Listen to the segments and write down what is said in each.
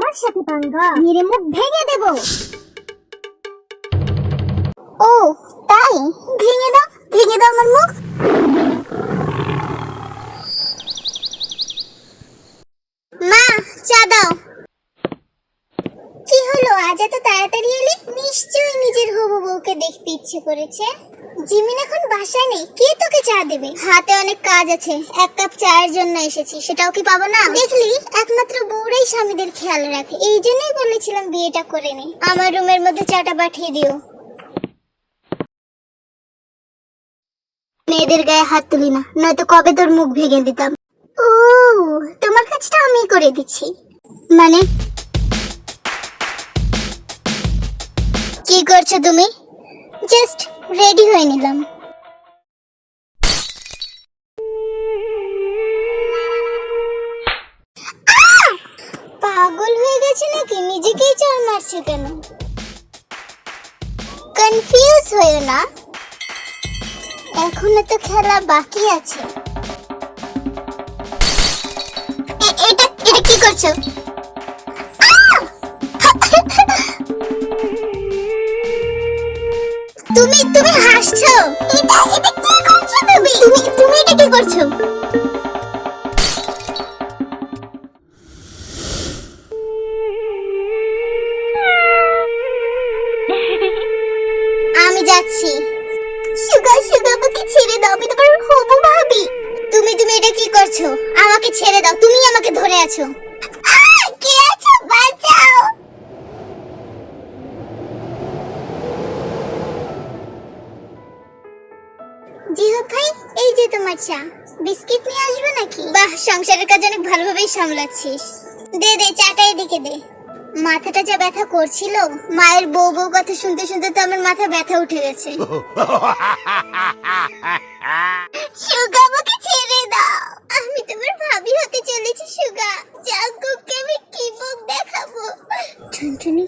আমার সাথে পাঙ্গা, মেরে মুখ ভেঙে দেব। ও তাই, ভেঙে দাও আমার মুখ। মা, চা দাও। কি হলো, আজ এত তাড়াতাড়ি এলি? নিশ্চয়ই নিজের হবু বউকে দেখতে ইচ্ছে করেছে। জিমিন এখন বাসায় নেই, কে তোকে চা দেবে? হাতে অনেক কাজ আছে, এক কাপ চায়ের জন্য এসেছি, সেটাও কি পাবো না? দেখলি, একমাত্র বউরাই স্বামীদের খেয়াল রাখে, এই জন্যই বলেছিলাম বিয়েটা করে নে। আমার রুমের মধ্যে চাটা পাঠিয়ে দিও। মেয়েদের গায়ে হাত তুলি না, নয়তো কবে তোর মুখ ভেঙে দিতাম। ও, তোমার কাজটা আমি করে দিচ্ছি। মানে কি করছো তুমি? জাস্ট রেডি হয়ে নিলাম। পাগল হয়ে গেছে নাকি? নিজেকেই চড় মারছে কেন? কনফিউজ হয়েও না, এখনো তো খেলা বাকি আছে। এটা কি করছো? তুমি হাসছো? এটা কি করছো তুমি এটা কি করছো? আমি যাচ্ছি। সুগা আমাকে ছেড়ে দাও, আমি তোমার হবু ভাবি। তুমি এটা কি করছো? আমাকে ছেড়ে দাও, তুমি আমাকে ধরে আছো। কে আছো, বাঁচাও। জিহাদ ভাই, এই যে তোমার চা। বিস্কিট নিয়ে আসবে নাকি? বাহ, সংসারের কাজ অনেক ভালোভাবেই সামলাচ্ছিস। দে চাটা এদিকে দে। মাথাটা যা ব্যথা করছিল, মায়ের বউ কথা শুনতে শুনতে তো আমার মাথা ব্যথা উঠে গেছে। সুগা, আমাকে ছেড়ে দাও, আমি তোমার ভাবি হতে চলেছি। সুগা, জাঙ্কুককে আমি কি মুখ দেখাবো? টুনটুনি,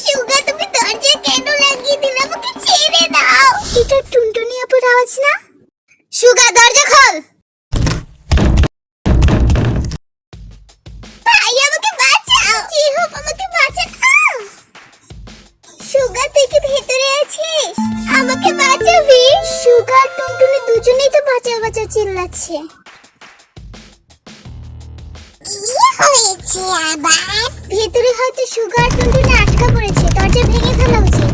সুগা তুমি দরজা কেন লাগিয়ে দিলে? আমাকে ছেড়ে দাও। এটা টুনটুনি আপুর আওয়াজ না? সুগা, দরজা খোল। ভাই, আমাকে বাঁচাও। জিহাব, আমাকে বাঁচাও। সুগা, তুই কি ভেতরে আছিস? আমাকে বাঁচাবি? সুগা আর টুনটুনি দুজনেই তো বাঁচাও চিল্লাচ্ছে। কি হয়েছে আবার? ভেতরে হয়তো সুগা আর টুনটুনি আটকা পড়েছে, দরজা ভেঙে ফেলা উচিত।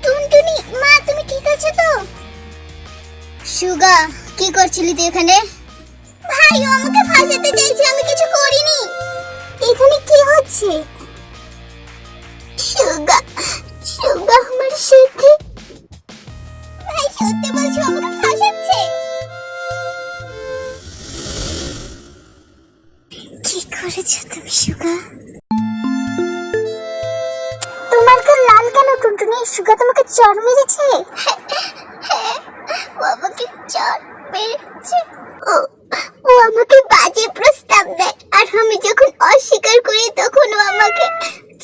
টুনটুনি, মা তুমি ঠিক আছো তো? সুগা, কি করছিলি তুই এখানে? ভাই, ও আমাকে ফাঁসাতে চাইছে, আমি কিছু করিনি। এখানে কি হচ্ছে? সুগা আমার সাথে। ভাই, সত্যি বলছো, আমাকে ফাঁসাচ্ছে? কি করেছো তুমি সুগা? তোমার গাল লাল কেন টুনটুনি? সুগা তোমাকে চড় মেরেছে? ও আমাকে চড় মেরেছে। ও আমাকে বাজে প্রস্তাব দেয়, আর আমি যখন অস্বীকার করি তখন ও আমাকে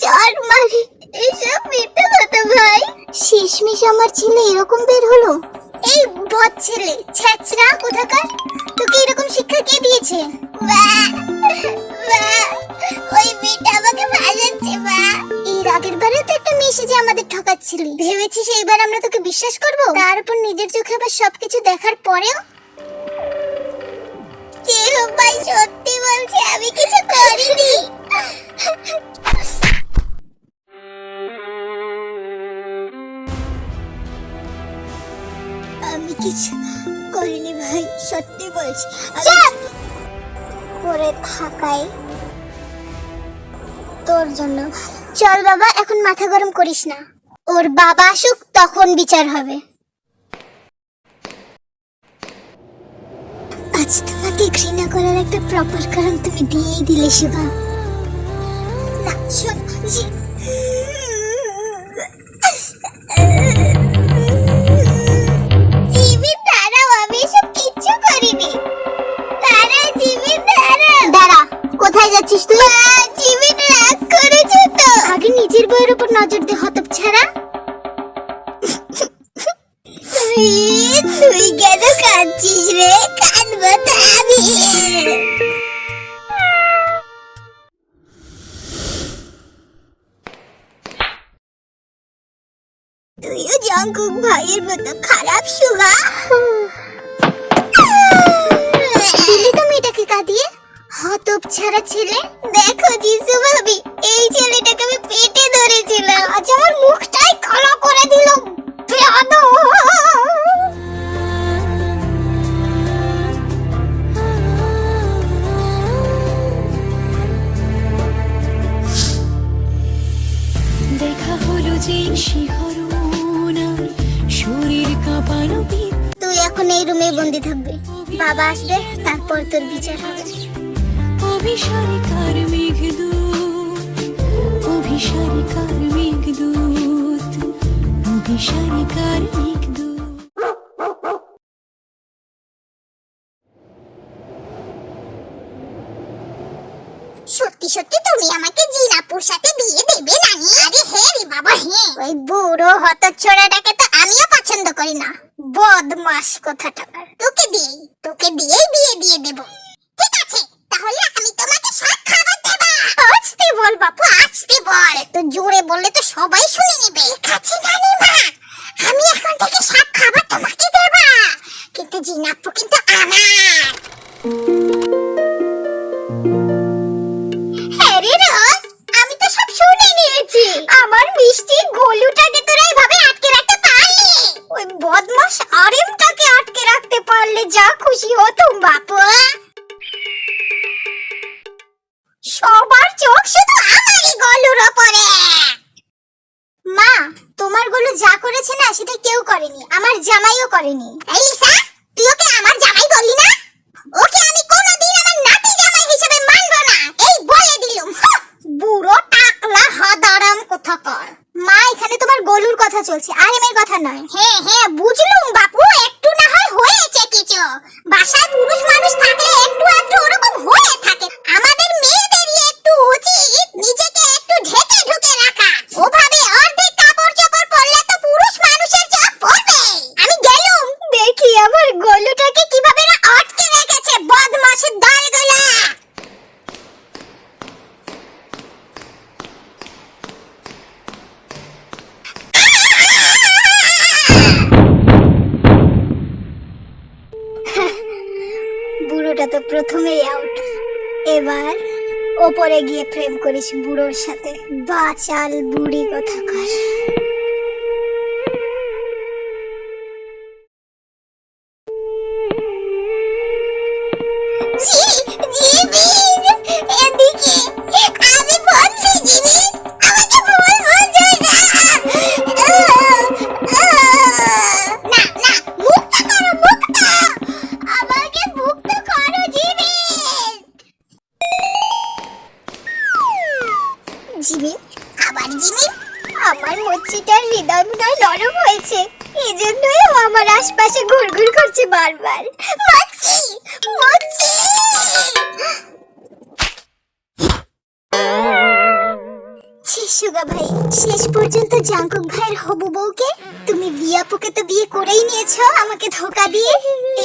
চড় মারে। এসব মিথ্যা কথা ভাই। শেষমেশ আমার ছেলে এরকম বের হলো। এই বদ ছেলে, ছ্যাচরা কোথাকার, তোকে এরকম শিক্ষা কে দিয়েছে? ওই মেয়েটা আমাকে ভালোবাসে মা। এর আগের বারে তো একটা মেসেজে আমাদের ঠকাচ্ছিলি, ভেবেছিস এইবার আমরা তোকে বিশ্বাস করব? তার উপর নিজের চোখে আবার সবকিছু দেখার পরেও। জিহাব ভাই সত্যি বলছে, আমি কিছু করিনি। আমি কিছু করিনি ভাই, সত্যি বলছি। করে থাকাই তোর জন্য। চল বাবা, এখন মাথা গরম করিস না, ওর বাবা আসুক তখন বিচার হবে। আজ তোমার আমাকে ঘৃণা করার একটা প্রপার কারণ তুমি দিয়েই দিলে শিবা। না শোন, জিমিন দাঁড়াও, আমি এসব কিচ্ছু করিনি। দাঁড়া জিমিন, দাঁড়া। কোথায় যাচ্ছিস তুই? জিমিন রাগ করেছে তো। আগে নিজের বইয়ের উপর নজর দে হতচ্ছাড়া। তুই কেন কাঁদছিস রে? কাঁদবো তো আমি। তুইও জঙ্কুক ভাইয়ের মতো খারাপ সুগা। দিলি তো মেয়েটাকে কাঁদিয়ে, হতচ্ছাড়া ছেলে। দেখো জিসু ভাবি, এই ছেলেটাকে আমি পেটে ধরেছিলাম, আজ আমার মুখটাই কালো করে দিল। দেখা হলো যে শিহরণ শরীর কাঁপানো। তুই এখন এই রুমে বন্দি থাকবি, বাবা আসবে তারপর তোর বিচার হবে। অভিসারিকার মেঘদূত, অভিসারিকার মেঘদূত, অভিসারিকার মেঘদূত। সত্যি সত্যি তুমি আমাকে জিনাপুর সাথে বিয়ে দেবে নানি? আরে হ্যাঁ রে বাবা হ্যাঁ। ওই বুড়ো হতচ্ছাড়াটাকে তো আমিও পছন্দ করি না, বদমাশ কোথাকার। তোকে দিয়েই বিয়ে দিয়ে দেব। ঠিক আছে, তাহলে আমি তোমাকে সব খাবার দেব। আস্তে বল বাপু, আস্তে বল। তো জোরে বললে তো সবাই শুনে নেবে। ঠিক আছে নানিমা, আমি এখন থেকে সব খাবার তোমাকে দেব, কিন্তু জিনাপু কিন্তু আমার। আমার মিষ্টি গোলুটাকে তোরা এভাবে আটকে রাখতে পারলি? ওই বদমাশ আরিমটাকে আটকে রাখতে পারলে যা খুশি হতুম বাপু। সবার চোখ শুধু আমারই গোলুর উপরে। মা, তোমার গোলু যা করেছে না সেটা কেউ করেনি, আমার জামাইও করেনি। এই লিসা, তুই ওকে আমার জামাই বললি না? ওকে আমি কোনোদিন আমার নাতি জামাই হিসেবে মানব না, এই বলে দিলুম। বুড়ো টাকলা হাদারাম কোথাকার। মা, এখানে তোমার গোলুর কথা চলছে, আরিমের কথা নয়। হ্যাঁ হ্যাঁ বুঝলুম বাপু, একটু না হয় হয়েছে কিছু। বাসায় পুরুষ মানুষ থাকলে একটু একটু ওরকম হয়ে থাকে। আমাদের মেয়েদেরই একটু উচিত নিজেকে একটু ঢেকে ঢুকে রাখা। ওভাবে অর্ধেক কাপড় চোপড় পরলে তো পুরুষ মানুষের চোখ পড়বে। আমি গেলুম, দেখি আমার গোলুটাকে কিভাবে না আটকে রেখেছে বদমাশের দলগুলা। বুড়োটা তো প্রথমেই আউট। এবার ওপরে গিয়ে প্রেম করিস বুড়োর সাথে, বাচাল বুড়ি কোথাকার। জিমিন, আবার জিমিন, আমার মচ্ছিটার হৃদয় নরম হয়েছে, এজন্যই ও আমার আশপাশে ঘুরঘুর করছে বারবার। মচ্ছি মচ্ছি। সুগা ভাই, শেষ পর্যন্ত জাঙ্কুক ভাইয়ের হবু বউকে তুমি বিয়াপুকে তো বিয়ে করেই নিয়েছো আমাকে ধোকা দিয়ে।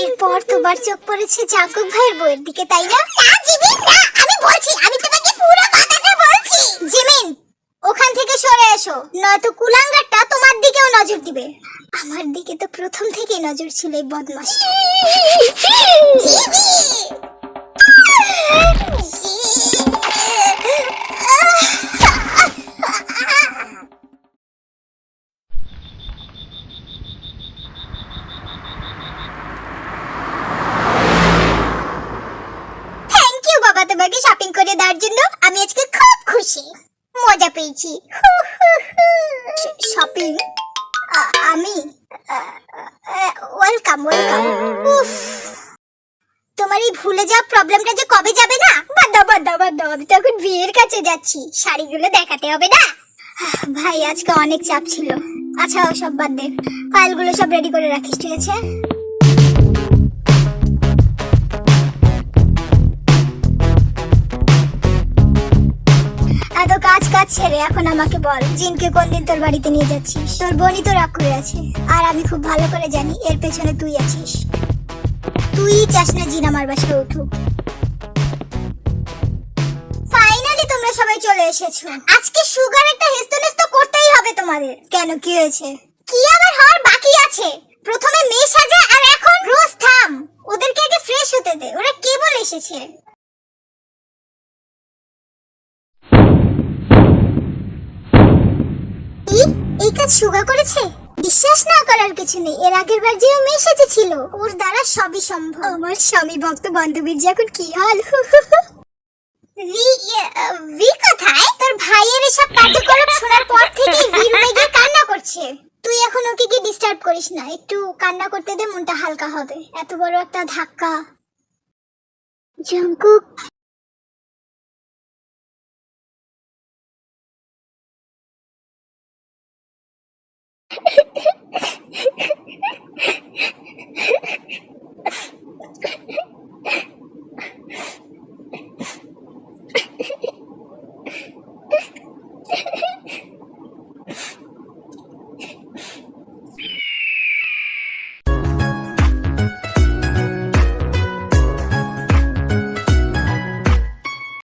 এরপর তোমার চোখ পড়েছে জাঙ্কুক ভাইয়ের বউয়ের দিকে, তাই না? না জিমিন না, আমি বলছি, আমি তোমাকে পুরো কথাটা বলছি। জিমিন, ওখান থেকে সরে এসো, নয়তো কুলাঙ্গারটা তোমার দিকেও নজর দিবে। আমার দিকে তো প্রথম থেকেই নজর ছিল এই বদমাশটা। তোমাকে শপিং করে দেওয়ার জন্য আমি আজকে খুব খুশি, মজা পেয়েছি। শপিং? আমি ওয়েলকাম ওয়েলকাম। তোমার ভুলে যাওয়া প্রবলেমটা যে কবে যাবে না। বাদ দাও, আমি তো এখন বিয়ের কাছে যাচ্ছি, শাড়িগুলো দেখাতে হবে না। ভাই আজকে অনেক চাপ ছিল। আচ্ছা সব বাদ দে, ফাইলগুলো সব রেডি করে রাখিস, ঠিক আছে? এত কাজ ছেড়ে এখন আমাকে বল, জিনকে কোন দিন তোর বাড়িতে নিয়ে যাচ্ছিস? তোর বোনই তো রাগ করে আছে, আর আমি খুব ভালো করে জানি এর পেছনে তুই আছিস। তুই চাস না জিন আমার বাসায় উঠুক। ফাইনালি তোমরা সবাই চলে এসেছো। আজকে সুগার একটা হেস্তনেস্ত তো করতেই হবে তোমাদের। কেন, কি হয়েছে? কি আবার হওয়ার বাকি আছে? প্রথমে মেয়ে সাজে, আর এখন রোজ থাম। ওদেরকে আগে ফ্রেশ হতে দে, ওরা কেবল এসেছে। এই কাজ সুগা করেছে? বিশ্বাস না করার কিছু নেই, এর আগের বার যে মেয়ে সেজেছিল ওর দ্বারা সবই সম্ভব। আমার স্বামী ভক্ত বান্ধবীর যখন কি হাল। ভি কোথায়? তোর ভাইয়ের এসব কার্যকলাপ শোনার পর থেকে ভি রুমে গিয়ে কান্না করছে। তুই এখন ওকে কি ডিস্টার্ব করিস না, একটু কান্না করতে দে, মনটা হালকা হবে। এত বড় একটা ধাক্কা। জঙ্কুক